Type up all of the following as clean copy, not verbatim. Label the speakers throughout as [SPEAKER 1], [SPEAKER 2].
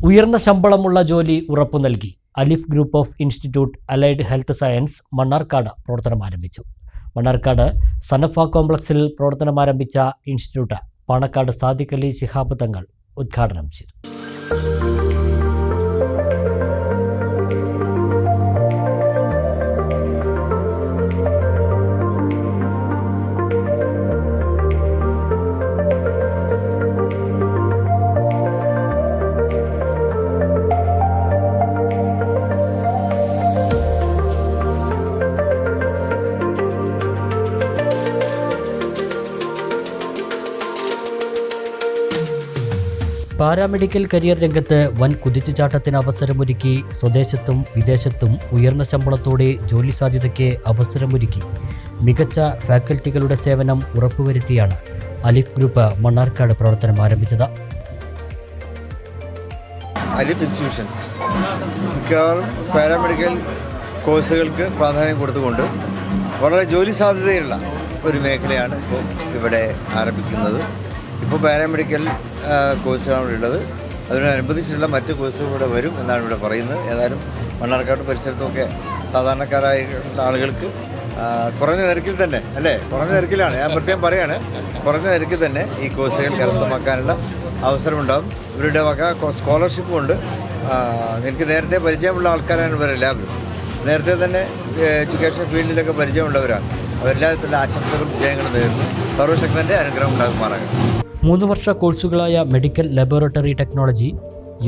[SPEAKER 1] ഉയർന്ന ശമ്പളമുള്ള ജോലി ഉറപ്പു നൽകി അലിഫ് group of institute allied health science Mannarkkad പ്രവർത്തനം ആരംഭിച്ചു. മണ്ണാർക്കാട് സനഫ കോംപ്ലക്സിൽ പ്രവർത്തനം ആരംഭിച്ച ഇൻസ്റ്റിറ്റ്യൂട്ട് പാണക്കാട് സാദിഖ് അലി ശിഹാബ് തങ്ങൾ ഉദ്ഘാടനം ചെയ്തു. പാരാമെഡിക്കൽ കരിയർ രംഗത്ത് വൻ കുതിച്ചുചാട്ടത്തിന് അവസരമൊരുക്കി സ്വദേശത്തും വിദേശത്തും ഉയർന്ന ശമ്പളത്തോടെ ജോലി സാധ്യതയ്ക്ക് അവസരമൊരുക്കി മികച്ച ഫാക്കൽറ്റികളുടെ സേവനം ഉറപ്പുവരുത്തിയാണ് അലിഫ് ഗ്രൂപ്പ് മണ്ണാർക്കാട് പ്രവർത്തനം ആരംഭിച്ചത്.
[SPEAKER 2] അലിഫ് ഇൻസ്റ്റിറ്റ്യൂഷൻസ് മിക്കവാറും പാരാമെഡിക്കൽ കോഴ്സുകൾക്ക് പ്രാധാന്യം കൊടുത്തുകൊണ്ട് വളരെ ജോലി സാധ്യതയുള്ള ഒരു മേഖലയാണ് ഇപ്പോൾ ഇവിടെ ആരംഭിക്കുന്നത്. ഇപ്പോൾ പാരാമെഡിക്കൽ കോഴ്സുകളാണ് ഉള്ളത്. അതിനോടനുബന്ധിച്ചുള്ള മറ്റ് കോഴ്സുകൾ ഇവിടെ വരും എന്നാണ് ഇവിടെ പറയുന്നത്. ഏതായാലും മണ്ണാർക്കാട് പരിസരത്തുമൊക്കെ സാധാരണക്കാരായിട്ടുള്ള ആളുകൾക്ക് കുറഞ്ഞ നിരക്കിൽ തന്നെ കുറഞ്ഞ നിരക്കിലാണ് ഞാൻ പ്രത്യേകം പറയുകയാണ്, കുറഞ്ഞ നിരക്കിൽ തന്നെ ഈ കോഴ്സുകൾ കരസ്ഥമാക്കാനുള്ള അവസരമുണ്ടാകും. ഇവരുടെ വക സ്കോളർഷിപ്പും ഉണ്ട്. എനിക്ക് നേരത്തെ പരിചയമുള്ള ആൾക്കാരാണ് ഇവരെല്ലാവരും. നേരത്തെ തന്നെ എഡ്യൂക്കേഷൻ ഫീൽഡിലൊക്കെ പരിചയമുള്ളവരാണ്. അവരെല്ലാത്തിലുള്ള ആശംസകളും വിജയങ്ങളും നേരുന്നു. സർവശക്തൻ്റെ അനുഗ്രഹം ഉണ്ടാകുമാറാകട്ടെ.
[SPEAKER 1] 3 വർഷ കോഴ്സുകളായ medical laboratory technology,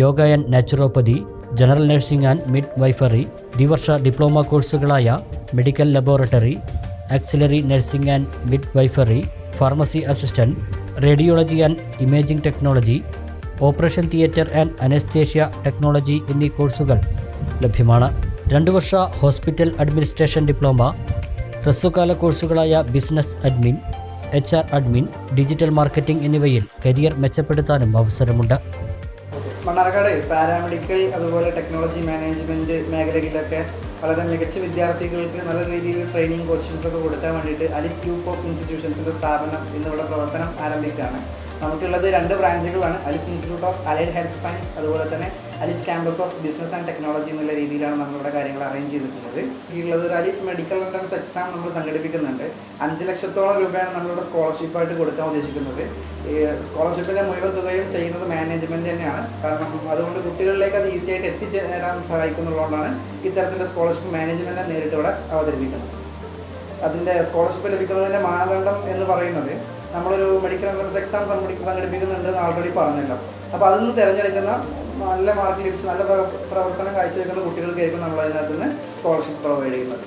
[SPEAKER 1] yoga and naturopathy, general nursing and midwifery, ദ്വിവർഷ ഡിപ്ലോമ കോഴ്സുകളായ medical laboratory, auxiliary nursing and midwifery, pharmacy assistant, radiology and imaging technology, operation theatre and anaesthesia technology എന്നീ കോഴ്സുകൾ ലഭ്യമാണ്. 2 വർഷ ഹോസ്പിറ്റൽ അഡ്മിനിസ്ട്രേഷൻ ഡിപ്ലോമ, ഹ്രസ്വകാല കോഴ്സുകളായ business admin, HR admin, digital marketing എന്നിവയിൽ career മെച്ചപ്പെടുത്താനും അവസരമുണ്ട്.
[SPEAKER 3] മണ്ണാർക്കാട് പാരാമെഡിക്കൽ അതുപോലെ ടെക്നോളജി മാനേജ്മെൻറ്റ് മേഖലകളിലൊക്കെ വളരെ മികച്ച വിദ്യാർത്ഥികൾക്ക് നല്ല രീതിയിൽ ട്രെയിനിങ് കോച്ചിങ്സൊക്കെ കൊടുക്കാൻ വേണ്ടിയിട്ട് അലിഫ് ഗ്രൂപ്പ് ഓഫ് ഇൻസ്റ്റിറ്റ്യൂഷൻസിൻ്റെ സ്ഥാപനം ഇന്നിവിടെ പ്രവർത്തനം ആരംഭിക്കുകയാണ്. നമുക്കുള്ളത് 2 ബ്രാഞ്ചുകളാണ്. അലിഫ് institute of allied health science അതുപോലെ തന്നെ അലിഫ് campus off business and technology എന്നുള്ള രീതിയിലാണ് നമ്മളിവിടെ കാര്യങ്ങൾ അറേഞ്ച് ചെയ്തിട്ടുള്ളത്. ഉള്ളത് ഒരു അലിഫ് മെഡിക്കൽ എൻട്രൻസ് എക്സാം നമ്മൾ സംഘടിപ്പിക്കുന്നുണ്ട്. 5 ലക്ഷത്തോളം രൂപയാണ് നമ്മളിവിടെ സ്കോളർഷിപ്പായിട്ട് കൊടുക്കാൻ ഉദ്ദേശിക്കുന്നത്. ഈ സ്കോളർഷിപ്പിൻ്റെ മുഴുവൻ തുകയും ചെയ്യുന്നത് മാനേജ്മെൻറ്റ് തന്നെയാണ്. കാരണം അതുകൊണ്ട് കുട്ടികളിലേക്ക് അത് ഈസിയായിട്ട് എത്തിച്ചേരാൻ സഹായിക്കുന്നുള്ളതുകൊണ്ടാണ് ഇത്തരത്തിൻ്റെ സ്കോളർഷിപ്പ് മാനേജ്മെൻറ്റ് നേരിട്ട് ഇവിടെ അവതരിപ്പിക്കുന്നത്. അതിൻ്റെ സ്കോളർഷിപ്പ് ലഭിക്കുന്നതിൻ്റെ മാനദണ്ഡം എന്ന് പറയുന്നത് നമ്മളൊരു മെഡിക്കൽ എൻട്രൻസ് എക്സാം സംഘടിപ്പിക്കുന്നുണ്ടെന്ന് ആൾറെഡി പറഞ്ഞല്ലോ. അപ്പോൾ അതിൽ നിന്ന് തിരഞ്ഞെടുക്കുന്ന നല്ല മാർക്ക് ലഭിച്ച് നല്ല പ്രവർത്തനം കാഴ്ചവെക്കുന്ന കുട്ടികൾക്കായിരിക്കും നമ്മൾ അതിനകത്ത് നിന്ന് സ്കോളർഷിപ്പ് പ്രൊവൈഡ് ചെയ്യുന്നത്.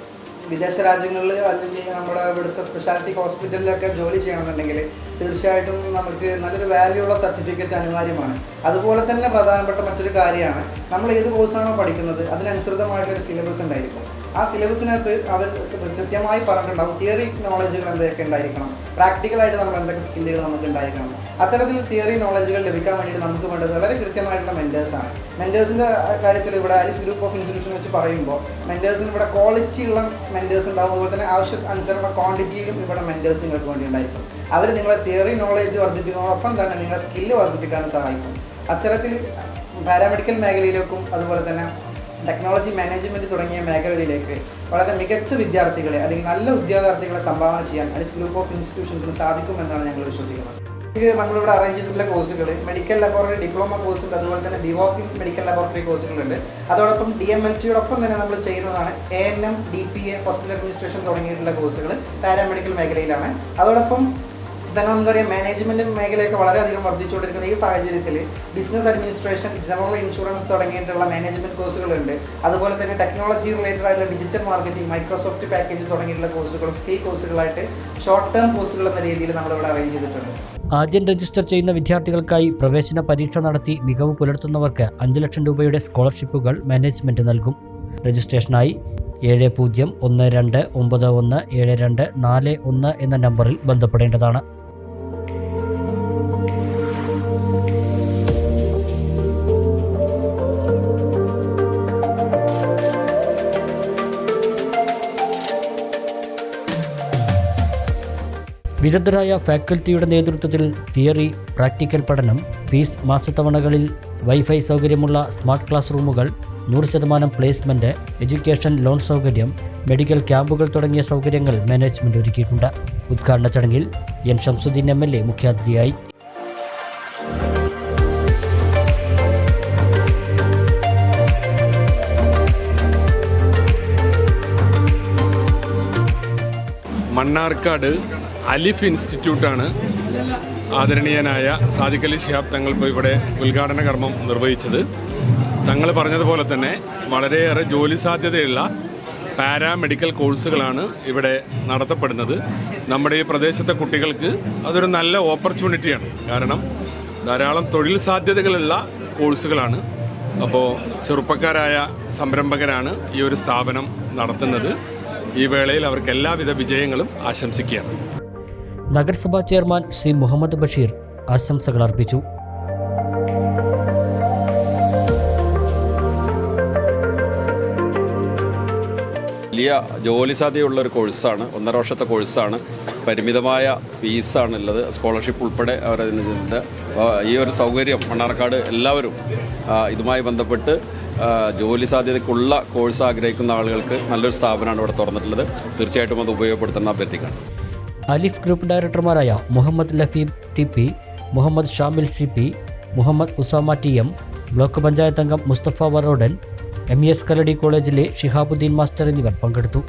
[SPEAKER 3] വിദേശ രാജ്യങ്ങളിൽ അല്ലെങ്കിൽ നമ്മുടെ ഇവിടുത്തെ സ്പെഷ്യാലിറ്റി ഹോസ്പിറ്റലിലൊക്കെ ജോലി ചെയ്യണമെന്നുണ്ടെങ്കിൽ തീർച്ചയായിട്ടും നമുക്ക് നല്ലൊരു വാല്യൂ ഉള്ള സർട്ടിഫിക്കറ്റ് അനിവാര്യമാണ്. അതുപോലെ തന്നെ പ്രധാനപ്പെട്ട മറ്റൊരു കാര്യമാണ്, നമ്മൾ ഏത് കോഴ്സാണോ പഠിക്കുന്നത് അതിനനുസൃതമായിട്ടൊരു സിലബസ് ഉണ്ടായിരിക്കും. ആ സിലബസിനകത്ത് അവർ കൃത്യമായി പറഞ്ഞിട്ടുണ്ടാകും തിയറി നോളജുകൾ എന്തൊക്കെ ഉണ്ടായിരിക്കണം, പ്രാക്ടിക്കലായിട്ട് നമ്മൾ എന്തൊക്കെ സ്കില്ലുകൾ നമുക്ക് ഉണ്ടായിരിക്കണം. അത്തരത്തിൽ തിയറി നോളജുകൾ ലഭിക്കാൻ വേണ്ടിയിട്ട് നമുക്ക് വേണ്ടത് വളരെ കൃത്യമായിട്ടുള്ള മെൻറ്റേഴ്സാണ്. മെൻറ്റേഴ്സിൻ്റെ കാര്യത്തിൽ ഇവിടെ അലിഫ് ഗ്രൂപ്പ് ഓഫ് ഇൻസ്റ്റിറ്റ്യൂഷൻ വെച്ച് പറയുമ്പോൾ മെൻറ്റേഴ്സിന് ഇവിടെ ക്വാളിറ്റിയുള്ള മെൻറ്റേഴ്സ് ഉണ്ടാകും. അതുപോലെ തന്നെ ആവശ്യാനുസരണ ക്വാണ്ടിറ്റിയിലും ഇവിടെ മെൻറ്റേഴ്സ് നിങ്ങൾക്ക് വേണ്ടി ഉണ്ടായിരിക്കും. അവർ നിങ്ങളെ തിയറി നോളേജ് വർദ്ധിപ്പിക്കുന്നതോടൊപ്പം തന്നെ നിങ്ങളെ സ്കില്ല് വർദ്ധിപ്പിക്കാനും സഹായിക്കും. അത്തരത്തിൽ പാരാമെഡിക്കൽ മേഖലയിലേക്കും അതുപോലെ തന്നെ ടെക്നോളജി മാനേജ്മെൻറ്റ് തുടങ്ങിയ മേഖലകളിലേക്ക് വളരെ മികച്ച വിദ്യാർത്ഥികളെ അല്ലെങ്കിൽ നല്ല ഉദ്യോഗാർത്ഥികളെ സംഭാവന ചെയ്യാൻ അലിഫ് ഗ്രൂപ്പ് ഓഫ് ഇൻസ്റ്റിറ്റ്യൂഷൻസിന് സാധിക്കുമെന്നാണ് ഞങ്ങൾ വിശ്വസിക്കുന്നത്. ഇത് നമ്മളിവിടെ അറേഞ്ച് ചെയ്തിട്ടുള്ള കോഴ്സുകൾ മെഡിക്കൽ ലബോറട്ടറി ഡിപ്ലോമ കോഴ്സുണ്ട്, അതുപോലെ തന്നെ BOP മെഡിക്കൽ ലബോറട്ടറി കോഴ്സുകളുണ്ട്. അതോടൊപ്പം DMLT-യോടൊപ്പം തന്നെ നമ്മൾ ചെയ്യുന്നതാണ് ANM, DPA, ഹോസ്പിറ്റൽ അഡ്മിനിസ്ട്രേഷൻ തുടങ്ങിയിട്ടുള്ള കോഴ്സുകൾ പാരാമെഡിക്കൽ മേഖലയിലാണ്. അതോടൊപ്പം തന്നെ നമുക്കറിയാം മാനേജ്മെൻറ്റ് മേഖലയൊക്കെ വളരെയധികം വർദ്ധിച്ചുകൊണ്ടിരിക്കുന്ന ഈ സാഹചര്യത്തിൽ ബിസിനസ് അഡ്മിനിസ്ട്രേഷൻ, ജനറൽ ഇൻഷുറൻസ് തുടങ്ങിയിട്ടുള്ള മാനേജ്മെൻറ്റ് കോഴ്സുകളുണ്ട്. അതുപോലെ തന്നെ ടെക്നോളജി റിലേറ്റഡ് ആയിട്ടുള്ള ഡിജിറ്റൽ മാർക്കറ്റിംഗ്, മൈക്രോസോഫ്റ്റ് പാക്കേജ് തുടങ്ങിയിട്ടുള്ള കോഴ്സുകളും സ്കിൽ കോഴ്സുകളായിട്ട് ഷോർട്ട് ടേം കോഴ്സുകൾ എന്ന രീതിയിൽ നമ്മളിവിടെ അറേഞ്ച് ചെയ്തിട്ടുണ്ട്.
[SPEAKER 1] ആദ്യം രജിസ്റ്റർ ചെയ്യുന്ന വിദ്യാർത്ഥികൾക്കായി പ്രവേശന പരീക്ഷ നടത്തി മികവ് പുലർത്തുന്നവർക്ക് 5 ലക്ഷം രൂപയുടെ സ്കോളർഷിപ്പുകൾ മാനേജ്മെൻറ്റ് നൽകും. രജിസ്ട്രേഷനായി 7012917241 എന്ന നമ്പറിൽ ബന്ധപ്പെടേണ്ടതാണ്. വിദഗ്ധരായ ഫാക്കൽറ്റിയുടെ നേതൃത്വത്തിൽ തിയറി, പ്രാക്ടിക്കൽ പഠനം, ഫീസ് മാസത്തവണകളിൽ വൈഫൈ സൗകര്യമുള്ള സ്മാർട്ട് ക്ലാസ് റൂമുകൾ, 100% പ്ലേസ്മെൻറ്റ്, എഡ്യൂക്കേഷൻ ലോൺ സൗകര്യം, മെഡിക്കൽ ക്യാമ്പുകൾ തുടങ്ങിയ സൗകര്യങ്ങൾ മാനേജ്മെൻറ്റ് ഒരുക്കിയിട്ടുണ്ട്. ഉദ്ഘാടന ചടങ്ങിൽ എൻ ഷംസുദ്ദീൻ MLA മുഖ്യാതിഥിയായി.
[SPEAKER 4] മണ്ണാർക്കാട് അലിഫ് ഇൻസ്റ്റിറ്റ്യൂട്ടാണ് ആദരണീയനായ സാദിഖ് അലി ശിഹാബ് തങ്ങൾ ഇപ്പോൾ ഇവിടെ ഉദ്ഘാടന കർമ്മം നിർവഹിച്ചത്. തങ്ങൾ പറഞ്ഞതുപോലെ തന്നെ വളരെയേറെ ജോലി സാധ്യതയുള്ള പാരാമെഡിക്കൽ കോഴ്സുകളാണ് ഇവിടെ നടത്തപ്പെടുന്നത്. നമ്മുടെ ഈ പ്രദേശത്തെ കുട്ടികൾക്ക് അതൊരു നല്ല ഓപ്പർച്യൂണിറ്റിയാണ്. കാരണം ധാരാളം തൊഴിൽ സാധ്യതകളുള്ള കോഴ്സുകളാണ്. അപ്പോൾ ചെറുപ്പക്കാരായ സംരംഭകരാണ് ഈ ഒരു സ്ഥാപനം നടത്തുന്നത്. ഈ വേളയിൽ അവർക്ക് എല്ലാവിധ വിജയങ്ങളും ആശംസിക്കുകയാണ്.
[SPEAKER 1] നഗരസഭാ ചെയർമാൻ സി മുഹമ്മദ് ബഷീർ ആശംസകൾ അർപ്പിച്ചു.
[SPEAKER 5] വലിയ ജോലി സാധ്യതയുള്ള ഒരു കോഴ്സാണ്. 1.5 വർഷത്തെ കോഴ്സാണ്. പരിമിതമായ ഫീസാണുള്ളത്. സ്കോളർഷിപ്പ് ഉൾപ്പെടെ അവരതിൻ്റെ ഈ ഒരു സൗകര്യം മണ്ണാർക്കാട് എല്ലാവരും ഇതുമായി ബന്ധപ്പെട്ട് ജോലി സാധ്യതയ്ക്കുള്ള കോഴ്സ് ആഗ്രഹിക്കുന്ന ആളുകൾക്ക് നല്ലൊരു സ്ഥാപനമാണ് ഇവിടെ തുറന്നിട്ടുള്ളത്. തീർച്ചയായിട്ടും അത് ഉപയോഗപ്പെടുത്തുന്ന അഭ്യർത്ഥിക്കണം.
[SPEAKER 1] അലിഫ് ഗ്രൂപ്പ് ഡയറക്ടർമാരായ Muhammad Lafeeb TP, Muhammad Shamil CP, Muhammad Usama TM, block panchayat അംഗം മുസ്തഫ വറോഡൻ, MES കലടി കോളേജിലെ ഷിഹാബുദ്ദീൻ മാസ്റ്റർ എന്നിവർ പങ്കെടുത്തു.